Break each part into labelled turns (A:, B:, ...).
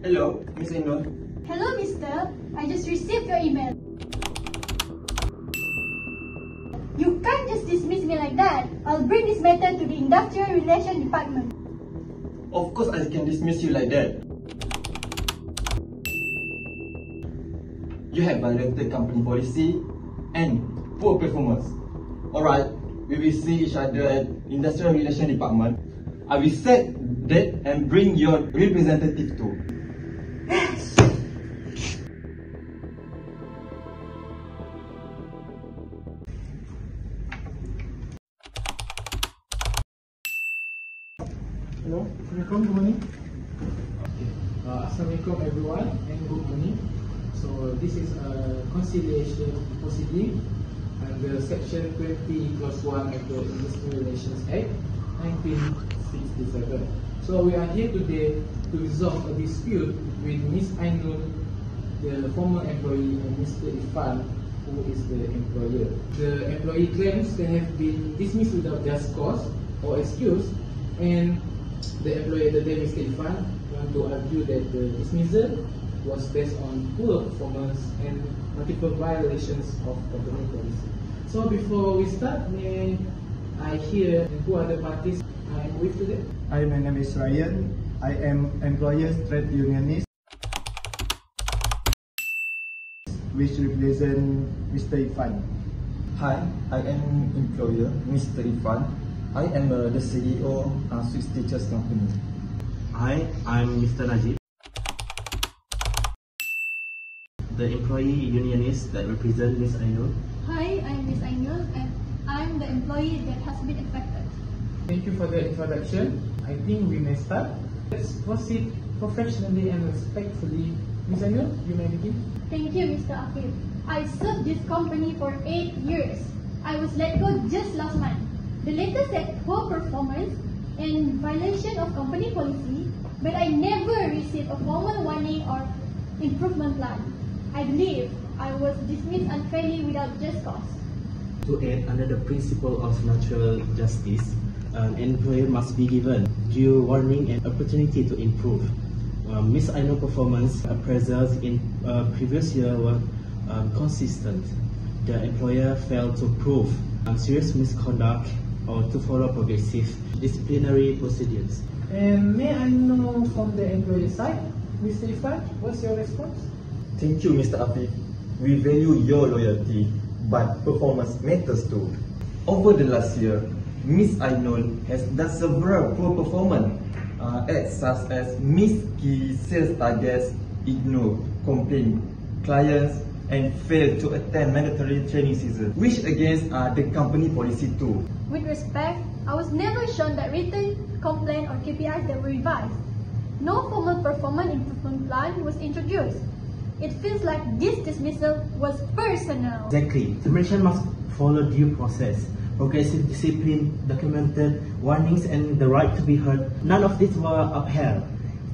A: Hello, Miss Ainul.
B: Hello, mister. I just received your email. You can't just dismiss me like that. I'll bring this matter to the Industrial Relations Department.
A: Of course I can dismiss you like that. You have violated company policy and poor performance. Alright, we will see each other at Industrial Relations Department. I will set date and bring your representative too.
C: Hello, Assalamualaikum, good morning. Assalamualaikum everyone and good morning. So this is a conciliation proceeding under Section 20 Clause 1 of the Industrial Relations Act 1967. So we are here today to resolve a dispute with Ms. Ainul, the former employee, and Mr. Irfan, who is the employer. The employee claims they have been dismissed without just cause or excuse, and the employer, the Mr. Irfan, want to argue that the dismissal was based on poor performance and multiple violations of company policy. So before we start, may I hear who are the parties I am with today?
D: Hi, my name is Ryan. I am employers trade unionist, which represent Mr. Irfan.
A: Hi, I am employer, Mr. Irfan. I am the CEO of Swiss Teachers Company.
E: Hi, I'm Mr. Najib, the employee unionist that represents Ms. Ainul.
B: Hi, I'm Miss Ainul and I'm the employee that has been affected.
C: Thank you for the introduction. I think we may start. Let's proceed professionally and respectfully. Ms. Ainul, you may begin.
B: Thank you, Mr. Akif. I served this company for 8 years. I was let go just last month. The letter said poor performance and violation of company policy, but I never received a formal warning or improvement plan. I believe I was dismissed unfairly without just cause.
E: To aid under the principle of natural justice, an employer must be given due warning and opportunity to improve. Ms. Ainul's performance appraisals in previous year were consistent. The employer failed to prove serious misconduct or to follow progressive disciplinary procedures.
C: And may I know from the employer side, Mr. Irfan, what's your response?
A: Thank you, Mr. Afif. We value your loyalty, but performance matters too. Over the last year, Ms. Ainul has done several poor performance such as miss key sales targets, ignore complaint clients, and failed to attend mandatory training season, which against the company policy too.
B: With respect, I was never shown that written complaint or KPIs that were revised. No formal performance improvement plan was introduced. It feels like this dismissal was personal.
E: Exactly. Termination must follow due process. Progressive discipline, documented warnings, and the right to be heard. None of these were upheld.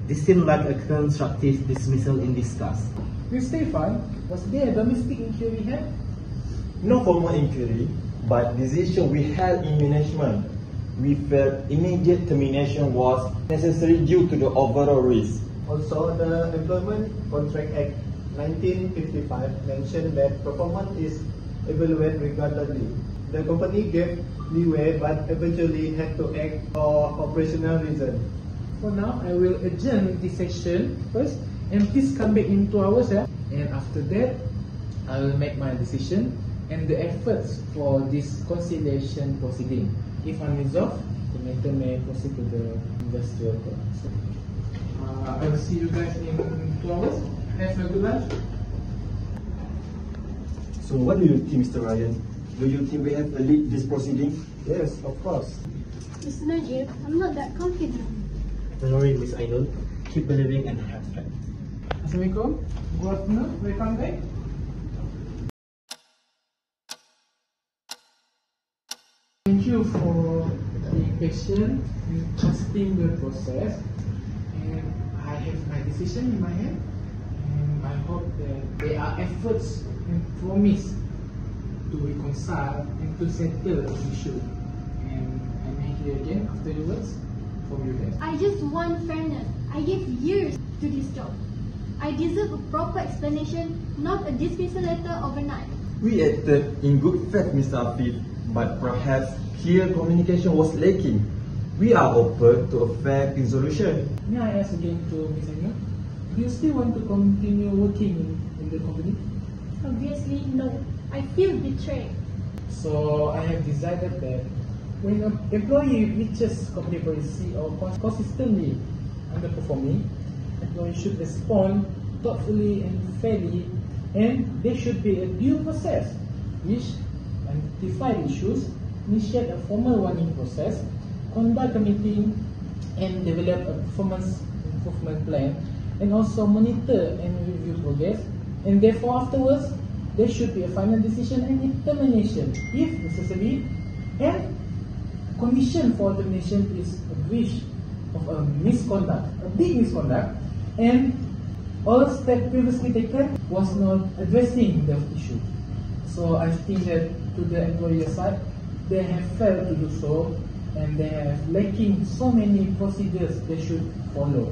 E: This seemed like a constructive dismissal in disgust.
C: Mr. Irfan, was there a domestic inquiry held?
A: No formal inquiry, but decision we held in management. We felt immediate termination was necessary due to the overall risk.
D: Also, the Employment Contract Act 1955 mentioned that performance is evaluated regularly. The company gave leeway but eventually had to act for operational reasons.
C: For now, I will adjourn this session first, and please come back in 2 hours. And after that, I will make my decision and the efforts for this conciliation proceeding. If unresolved, the matter may proceed to the industrial court. I will see you guys in 2 hours. Have a good lunch.
A: So what do you think, Mr. Ryan? Do you think we have to lead this proceeding?
D: Yes, of course.
B: Mr. Najib, I'm not that confident.
E: Don't worry, Ms. Ainul. Keep believing and have faith.
C: Assalamualaikum. Good afternoon. Welcome back. Thank you for being patient in trusting the process. And I have my decision in my hand. And I hope that there are efforts and promise to reconcile and to settle this issue. And I may hear again after the words from you guys.
B: I just want fairness. I gave years to this job. I deserve a proper explanation, not a dismissal letter overnight.
A: We acted in good faith, Mr. Afif, but perhaps clear communication was lacking. We are open to a fair resolution.
C: May I ask again to Ms. Aino, do you still want to continue working in the company?
B: Obviously, no. I feel betrayed.
C: So I have decided that when an employee reaches company policy or consistently underperforming, employee should respond thoughtfully and fairly, and there should be a due process which identify issues, initiate a formal warning process, conduct a meeting, and develop a performance improvement plan, and also monitor and review progress, and therefore afterwards there should be a final decision and determination if necessary, and condition for termination is a breach of a misconduct, a big misconduct, and all steps previously taken was not addressing the issue. So I think that to the employer side, they have failed to do so, and they have lacking so many procedures they should follow.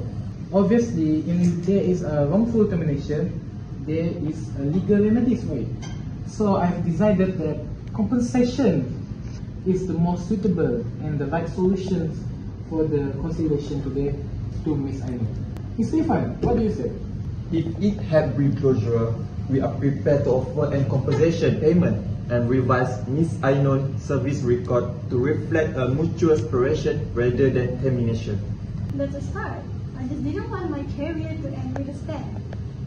C: Obviously, if there is a wrongful termination, there is a legal remedies for it. So I have decided that compensation is the most suitable and the right solutions for the consideration today to Ms. Aino. Mr. Irfan, what do you say?
A: If it had been closure, we are prepared to offer a compensation payment and revise Ms. Aino's service record to reflect a mutual separation rather than termination.
B: That's a start. I just didn't want my career to end with a stand.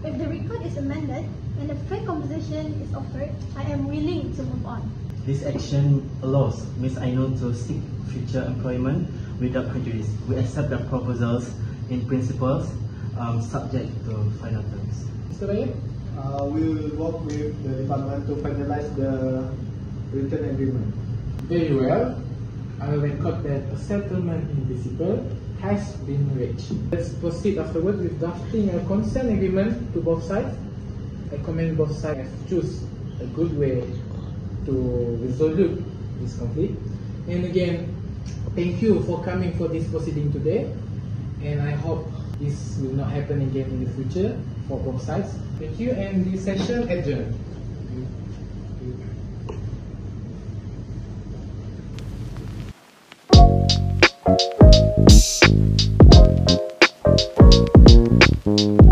B: If the record is amended and a fair compensation is offered, I am willing to move on.
E: This action allows Ms. Aino to seek future employment without prejudice. We accept the proposals in principles, subject to final terms.
C: Mr. Raya?
D: We will work with the department to finalize the written agreement.
C: Very well. I will record that a settlement in principle has been reached. Let's proceed afterwards with drafting a consent agreement to both sides. I commend both sides have choose a good way to resolve this conflict. And again, thank you for coming for this proceeding today. And I hope this will not happen again in the future for both sides. Thank you, and this session adjourned.
F: Thank you.